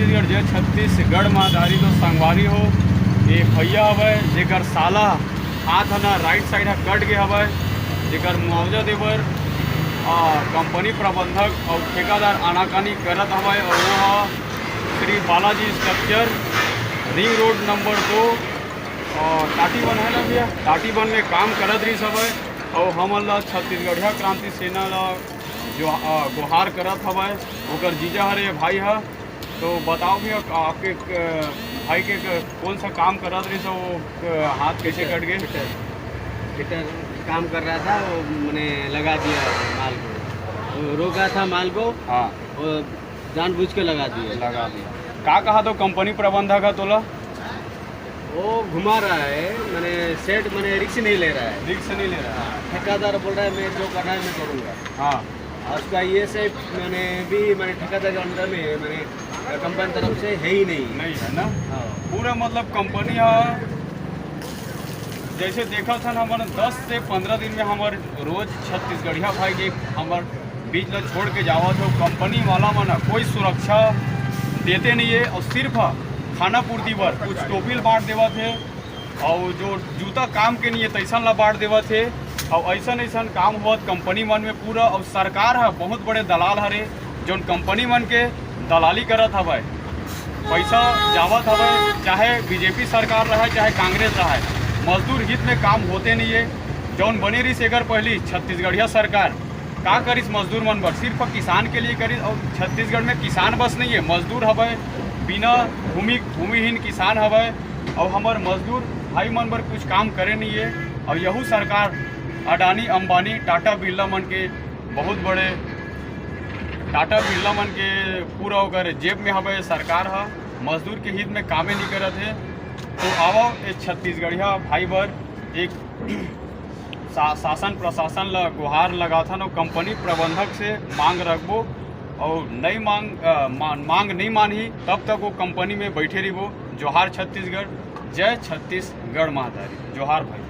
छत्तीसगढ़ जय छत्तीसगढ़ महाधारी तो संगवारी हो ये भैया हवे जेकर साला हाथ है ना राइट साइड है कट गए हवे जेकर मुआवजा देवर कंपनी प्रबंधक और ठेकेदार आनाकानी करत हवे और वो Shri Balaji structure ring road number 2 टाटीबन है ना भैया टाटीबन में काम करत रही सब और हमन ला छत्तीसगढ़िया क्रांति सेना ला जो गुहार करत हवे ओकर जीजा हरे भाई है। तो बताओ भैया आपके भाई के कौन सा काम करत रही तो हाथ कैसे कट गए? फिटर काम कर रहा था वो मैंने लगा दिया माल को, वो रोका था माल को। हाँ वो जानबूझ के लगा दिया। का कहा तो कंपनी प्रबंधक है तोला वो घुमा रहा है मैंने सेट मैंने रिक्स नहीं ले रहा है। रिक्स नहीं ले रहा है। ठेकेदार बोल रहा है मैं जो करना है मैं करूँगा। हाँ और उसका ये से मैंने ठेकेदार के अंदर में मैंने कंपनी तरफ से है ही नहीं है ना। हाँ पूरा मतलब कंपनी जैसे देखा था हमारे 10 से 15 दिन में हमारे रोज छत्तीसगढ़िया भाई के हमारे बीच में छोड़ के जावा थे कंपनी वाला मना कोई सुरक्षा देते नहीं है और सिर्फ खाना पूर्ति पर कुछ टोपिल बांट देवा थे और जो जूता काम के नहीं तैसा ला बांट देवा थे और ऐसा काम हुआ कंपनी मन में पूरा। और सरकार है बहुत बड़े दलाल हरे जो कंपनी मन के दलाली करत हवे पैसा जावत हवे चाहे बीजेपी सरकार रहे चाहे कांग्रेस रहे मजदूर हित में काम होते नहीं है। जौन बनी रही सेगर पहली छत्तीसगढ़िया सरकार का करिस मजदूर मन पर सिर्फ किसान के लिए करिस और छत्तीसगढ़ में किसान बस नहीं है मजदूर हवे बिना भूमिहीन किसान हवे और हमार मजदूर भाई मन पर कुछ काम करे नहीं है। और यहू सरकार अडानी अंबानी टाटा बिरला मन के बहुत बड़े टाटा बिरला मन के पूरा होकर जेब में हवे सरकार है मजदूर के हित में कामे नहीं करत है। तो आओ एक छत्तीसगढ़िया भाई बर एक शासन प्रशासन ला गुहार लगा था ना कंपनी प्रबंधक से मांग रखबो और नहीं मांग नहीं मानी तब तक वो कंपनी में बैठे रही वो। जोहार छत्तीसगढ़ जय छत्तीसगढ़ महाधारी। जोहार भाई।